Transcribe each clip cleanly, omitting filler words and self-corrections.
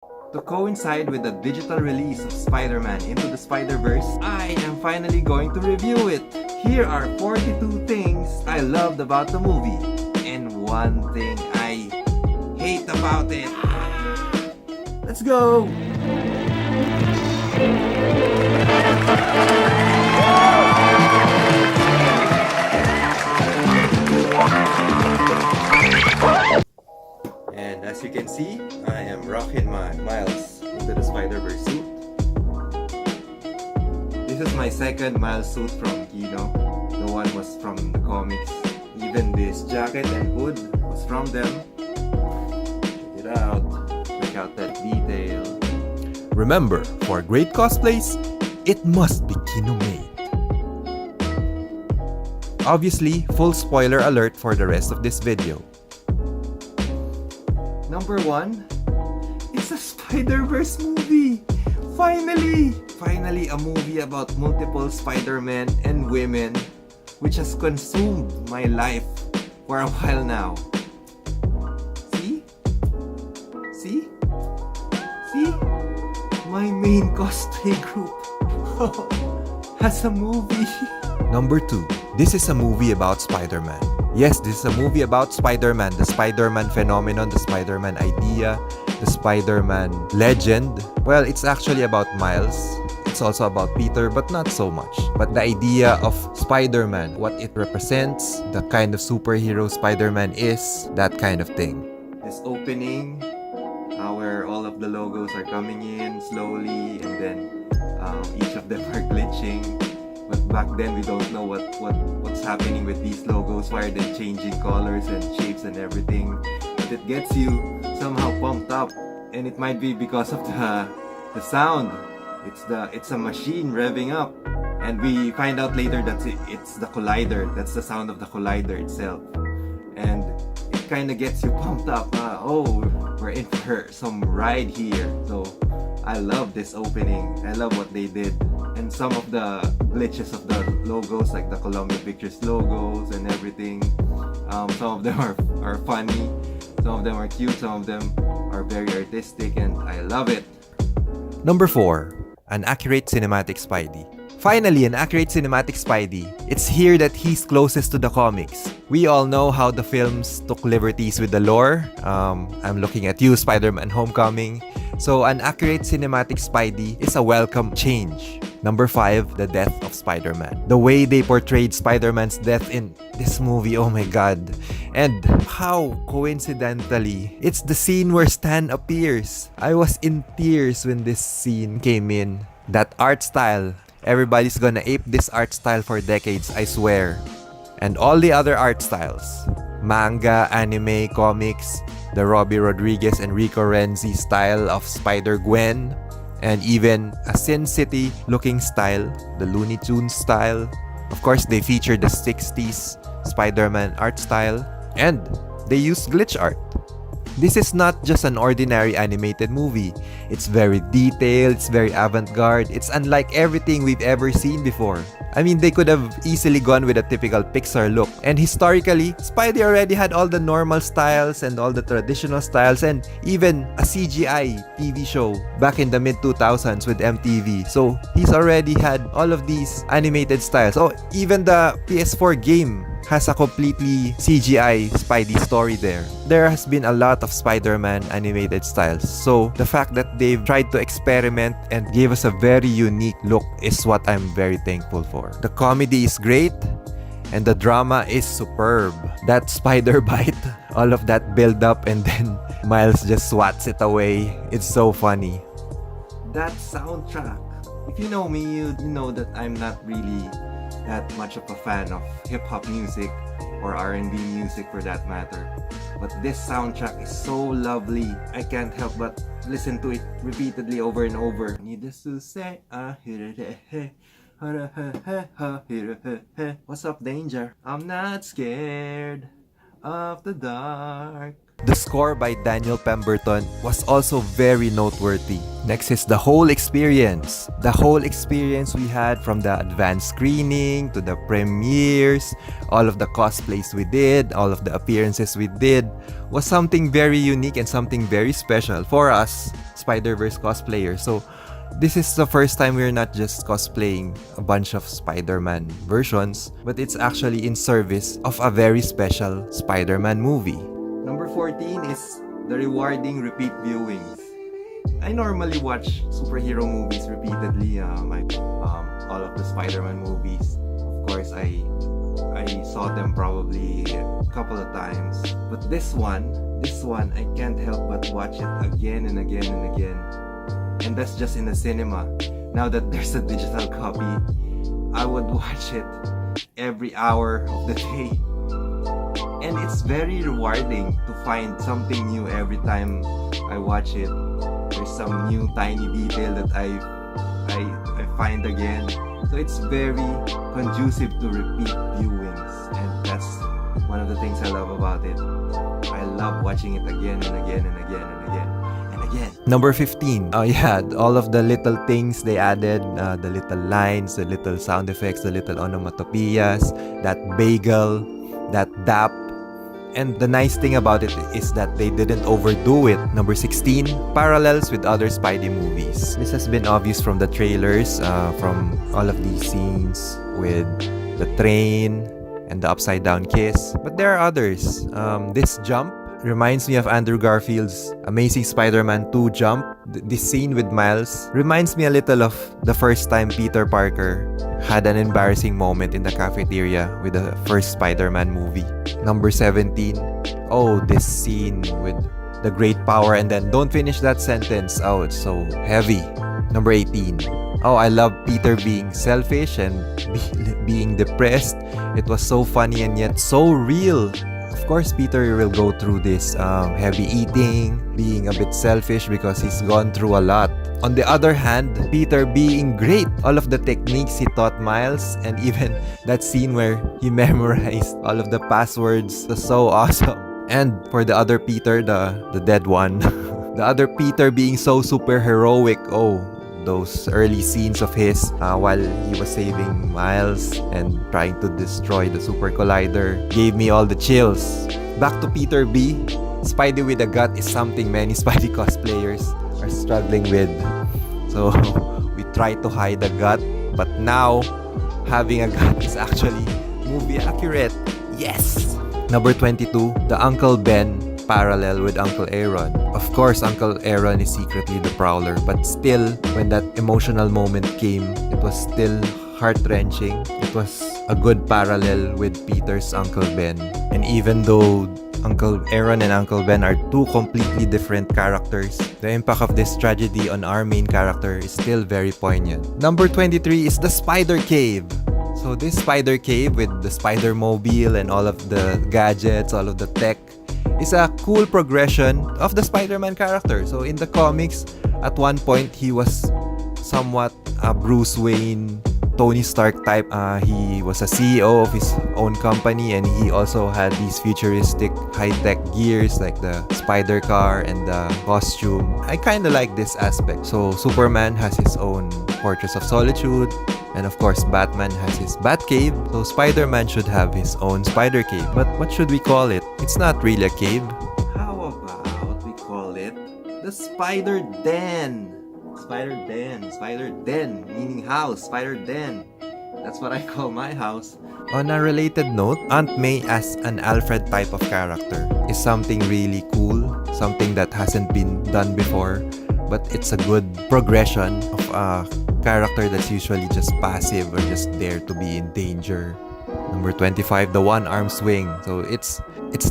To coincide with the digital release of Spider-Man Into the Spider-Verse, I am finally going to review it. Here are 42 things I loved about the movie, and one thing I hate about it. Let's go! And as you can see, I am rocking my Miles Into the Spider-Verse suit. This is my second Miles suit from Kino. The one was from the comics. Even this jacket and hood was from them. Check it out. Check out that detail. Remember, for great cosplays, it must be Kino made. Obviously, full spoiler alert for the rest of this video. Number 1, it's a Spider-Verse movie! Finally! Finally, a movie about multiple Spider-Men and women, which has consumed my life for a while now. See? See? See? My main cosplay group has a movie. Number 2. This is a movie about Spider-Man. Yes, this is a movie about Spider-Man, the Spider-Man phenomenon, the Spider-Man idea, the Spider-Man legend. Well, it's actually about Miles. It's also about Peter, but not so much. But the idea of Spider-Man, what it represents, the kind of superhero Spider-Man is, that kind of thing. This opening, where all of the logos are coming in slowly, and then each of them are glitching. But back then, we don't know what's happening with these logos. Why are they changing colors and shapes and everything? But it gets you somehow pumped up, and it might be because of the sound. It's a machine revving up, and we find out later that it's the collider. That's the sound of the collider itself, and it kind of gets you pumped up. Oh, we're in for some ride here. So I love this opening. I love what they did. And some of the glitches of the logos, like the Columbia Pictures logos and everything, some of them are funny, some of them are cute, some of them are very artistic, and I love it. Number 4. An accurate cinematic Spidey. Finally, an accurate cinematic Spidey. It's here that he's closest to the comics. We all know how the films took liberties with the lore. I'm looking at you, Spider-Man Homecoming. So an accurate cinematic Spidey is a welcome change. Number 5, the death of Spider-Man. The way they portrayed Spider-Man's death in this movie, oh my god. And how coincidentally, it's the scene where Stan appears. I was in tears when this scene came in. That art style, everybody's gonna ape this art style for decades, I swear. And all the other art styles, manga, anime, comics, the Robbie Rodriguez and Rico Renzi style of Spider-Gwen, and even a Sin City looking style, the Looney Tunes style. Of course, they feature the 60s Spider-Man art style, and they use glitch art. This is not just an ordinary animated movie. It's very detailed, it's very avant-garde, it's unlike everything we've ever seen before. I mean, they could have easily gone with a typical Pixar look. And historically, Spidey already had all the normal styles and all the traditional styles, and even a CGI TV show back in the mid-2000s with MTV. So he's already had all of these animated styles. Oh, even the PS4 game has a completely CGI Spidey story there. There has been a lot of Spider-Man animated styles. So the fact that they've tried to experiment and gave us a very unique look is what I'm very thankful for. The comedy is great and the drama is superb. That spider bite, all of that build up, and then Miles just swats it away. It's so funny. That soundtrack. If you know me, you know that I'm not really that much of a fan of hip-hop music or R&B music for that matter. But this soundtrack is so lovely. I can't help but listen to it repeatedly over and over. Needless to say, what's up, danger? I'm not scared of the dark. The score by Daniel Pemberton was also very noteworthy. Next is the whole experience. The whole experience we had, from the advanced screening to the premieres, all of the cosplays we did, all of the appearances we did, was something very unique and something very special for us Spider-Verse cosplayers. So this is the first time we're not just cosplaying a bunch of Spider-Man versions, but it's actually in service of a very special Spider-Man movie. Number 14 is the rewarding repeat viewings. I normally watch superhero movies repeatedly. All of the Spider-Man movies. Of course, I saw them probably a couple of times. But this one, I can't help but watch it again and again and again. And that's just in the cinema. Now that there's a digital copy, I would watch it every hour of the day. And it's very rewarding to find something new every time I watch it. There's some new tiny detail that I find again. So it's very conducive to repeat viewings, and that's one of the things I love about it. I love watching it again and again and again and again and again. Number 15. Oh yeah, all of the little things they added, the little lines, the little sound effects, the little onomatopoeias, that bagel, that dap. And the nice thing about it is that they didn't overdo it. Number 16, parallels with other Spidey movies. This has been obvious from the trailers, from all of these scenes with the train and the upside down kiss. But there are others. This jump reminds me of Andrew Garfield's Amazing Spider-Man 2 jump. This scene with Miles reminds me a little of the first time Peter Parker had an embarrassing moment in the cafeteria with the first Spider-Man movie. Number 17. Oh, this scene with the great power, and then don't finish that sentence. Oh, it's so heavy. Number 18. Oh, I love Peter being selfish and being depressed. It was so funny and yet so real. Of course, Peter will go through this heavy eating, being a bit selfish because he's gone through a lot. On the other hand, Peter being great. All of the techniques he taught Miles, and even that scene where he memorized all of the passwords was so awesome. And for the other Peter, the dead one, the other Peter being so super heroic. Oh, those early scenes of his while he was saving Miles and trying to destroy the Super Collider gave me all the chills. Back to Peter B. Spidey with a gut is something many Spidey cosplayers are struggling with. So we try to hide the gut, but now having a gut is actually movie accurate. Yes! Number 22, the Uncle Ben parallel with Uncle Aaron. Of course, Uncle Aaron is secretly the Prowler, but still, when that emotional moment came, it was still heart-wrenching. It was a good parallel with Peter's Uncle Ben. And even though Uncle Aaron and Uncle Ben are two completely different characters, the impact of this tragedy on our main character is still very poignant. Number 23 is the Spider Cave. So this Spider Cave with the Spider-Mobile and all of the gadgets, all of the tech, is a cool progression of the Spider-Man character. So in the comics, at one point, he was somewhat a Bruce Wayne, Tony Stark type. He was a CEO of his own company, and he also had these futuristic high-tech gears like the spider car and the costume. I kind of like this aspect. So Superman has his own Fortress of Solitude, and of course Batman has his Batcave. So Spider-Man should have his own Spider Cave. But what should we call it? It's not really a cave. How about we call it the SpiderDan? SpiderDan, meaning house. SpiderDan. That's what I call my house. On a related note, Aunt May as an Alfred type of character is something really cool, something that hasn't been done before, but it's a good progression of a character that's usually just passive or just there to be in danger. Number 25, the one-arm swing. So it's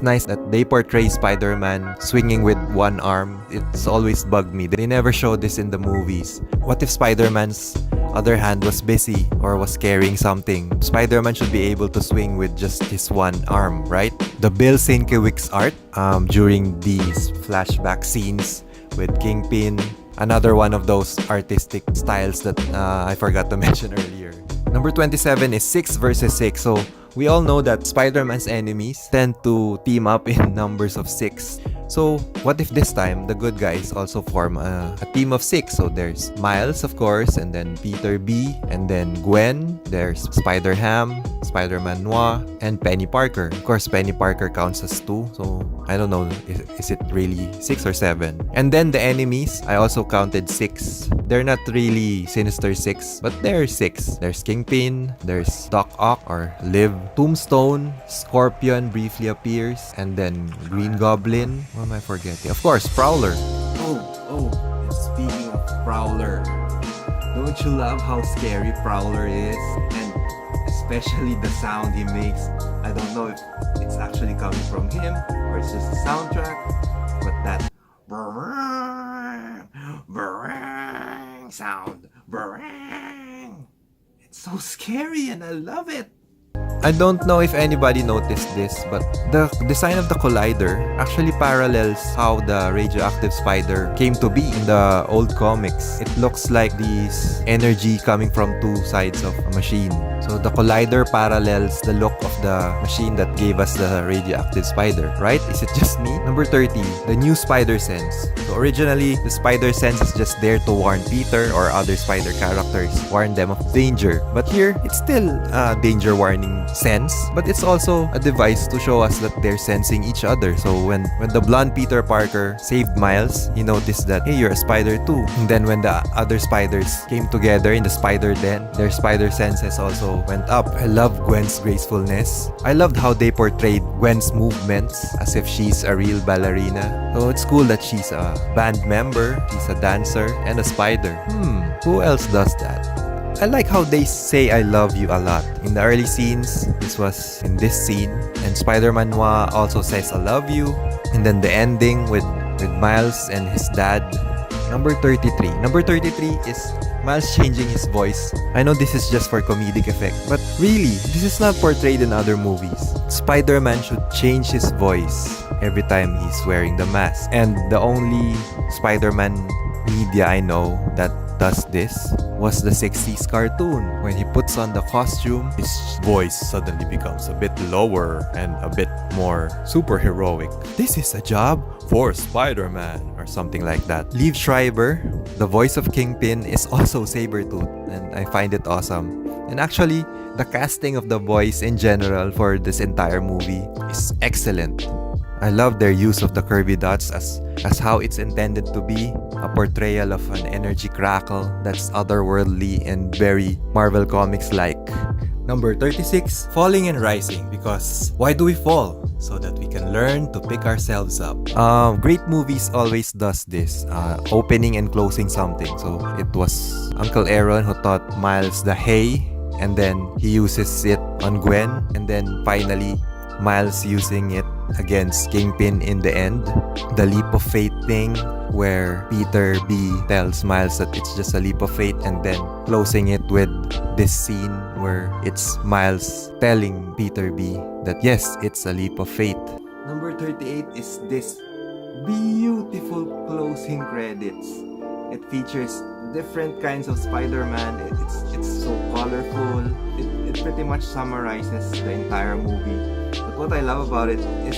nice that they portray Spider-Man swinging with one arm. It's always bugged me. They never show this in the movies. What if Spider-Man's other hand was busy or was carrying something? Spider-Man should be able to swing with just his one arm, right? The Bill Sienkiewicz's art during these flashback scenes with Kingpin. Another one of those artistic styles that I forgot to mention earlier. Number 27 is 6 versus 6. So we all know that Spider-Man's enemies tend to team up in numbers of 6. So, what if this time, the good guys also form a team of 6? So, there's Miles, of course, and then Peter B, and then Gwen, there's Spider-Ham, Spider-Man Noir, and Penny Parker. Of course, Penny Parker counts as 2, so I don't know, is it really 6 or 7? And then the enemies, I also counted 6. They're not really Sinister 6, but they're 6. There's Kingpin, there's Doc Ock or Liv, Tombstone, Scorpion briefly appears, and then Green Goblin. What am I forgetting? Of course, Prowler. Oh, and speaking of Prowler, don't you love how scary Prowler is? And especially the sound he makes. I don't know if it's actually coming from him or it's just a soundtrack, but that brrrr sound, brrrr, it's so scary and I love it. I don't know if anybody noticed this, but the design of the collider actually parallels how the radioactive spider came to be in the old comics. It looks like this energy coming from 2 sides of a machine. So the collider parallels the look of the machine that gave us the radioactive spider, right? Is it just me? Number 30, the new spider sense. So originally, the spider sense is just there to warn Peter or other spider characters, warn them of danger. But here, it's still a danger warning sense, but it's also a device to show us that they're sensing each other. So when the blonde Peter Parker saved Miles, he noticed that, hey, you're a spider too. And then when the other spiders came together in the SpiderDan, their spider senses also went up. I love Gwen's gracefulness. I loved how they portrayed Gwen's movements as if she's a real ballerina. So it's cool that she's a band member, she's a dancer, and a spider. Who else does that? I like how they say I love you a lot. In the early scenes, this was in this scene, and Spider-Man Noir also says I love you. And then the ending with Miles and his dad. Number 33. Number 33 is Miles changing his voice. I know this is just for comedic effect, but really, this is not portrayed in other movies. Spider-Man should change his voice every time he's wearing the mask. And the only Spider-Man media I know that does this was the 60s cartoon. When he puts on the costume, his voice suddenly becomes a bit lower and a bit more superheroic. This is a job for Spider-Man or something like that. Liev Schreiber, the voice of Kingpin, is also Sabretooth, and I find it awesome. And actually, the casting of the voice in general for this entire movie is excellent. I love their use of the curvy dots as how it's intended to be, a portrayal of an energy crackle that's otherworldly and very Marvel Comics-like. Number 36, falling and rising, because why do we fall? So that we can learn to pick ourselves up. Great movies always does this, opening and closing something. So it was Uncle Aaron who taught Miles the hey, and then he uses it on Gwen, and then finally Miles using it against Kingpin in the end. The leap of faith thing, where Peter B tells Miles that it's just a leap of faith, and then closing it with this scene where it's Miles telling Peter B that yes, it's a leap of faith. Number 38 is this beautiful closing credits. It features different kinds of Spider-Man. It's so colorful. It pretty much summarizes the entire movie. But what I love about it is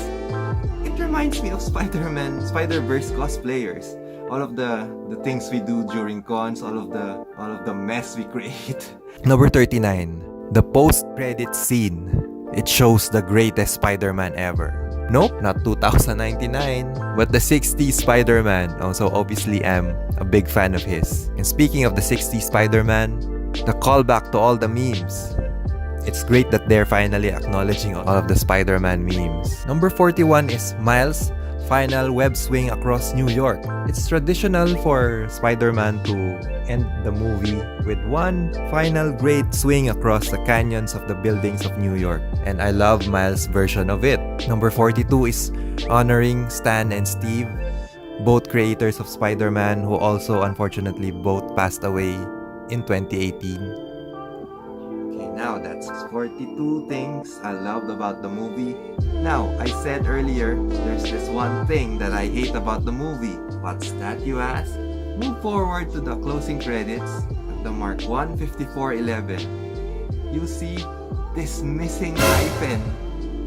it reminds me of Spider-Man, Spider-Verse cosplayers. All of the things we do during cons, all of the mess we create. Number 39, the post-credit scene. It shows the greatest Spider-Man ever. Nope, not 2099, but the 60s Spider-Man. Also, obviously, I'm a big fan of his. And speaking of the 60s Spider-Man, the callback to all the memes. It's great that they're finally acknowledging all of the Spider-Man memes. Number 41 is Miles' final web swing across New York. It's traditional for Spider-Man to end the movie with one final great swing across the canyons of the buildings of New York. And I love Miles' version of it. Number 42 is honoring Stan and Steve, both creators of Spider-Man who also unfortunately both passed away in 2018. Now that's 42 things I loved about the movie. Now, I said earlier, there's this one thing that I hate about the movie. What's that, you ask? Move forward to the closing credits at the mark 1:54:11. You see this missing hyphen.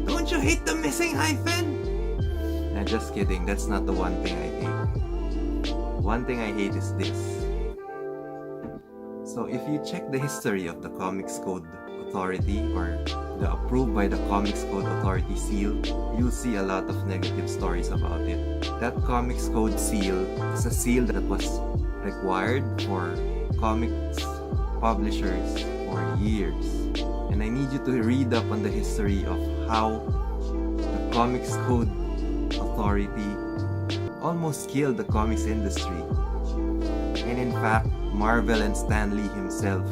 Don't you hate the missing hyphen? Nah, just kidding, that's not the one thing I hate. One thing I hate is this. So if you check the history of the Comics Code Authority or the approved by the Comics Code Authority seal, you'll see a lot of negative stories about it. That Comics Code seal is a seal that was required for comics publishers for years. And I need you to read up on the history of how the Comics Code Authority almost killed the comics industry. And in fact, Marvel and Stan Lee himself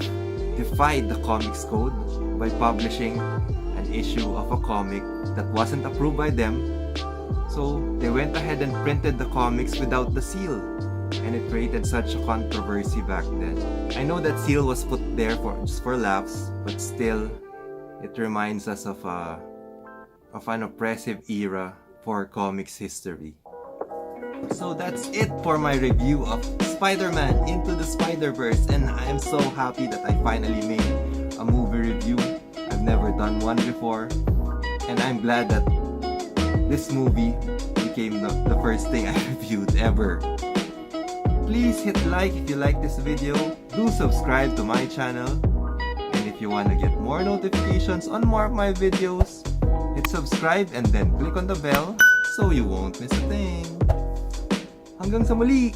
defied the Comics Code by publishing an issue of a comic that wasn't approved by them. So they went ahead and printed the comics without the seal, and it created such a controversy back then. I know that seal was put there just for laughs, but still, it reminds us of an oppressive era for comics history. So that's it for my review of Spider-Man Into the Spider-Verse, and I am so happy that I finally made a movie review. I've never done one before, and I'm glad that this movie became the first thing I reviewed ever. Please hit like if you like this video, do subscribe to my channel, and if you want to get more notifications on more of my videos, hit subscribe and then click on the bell so you won't miss a thing. Hanggang sa muli!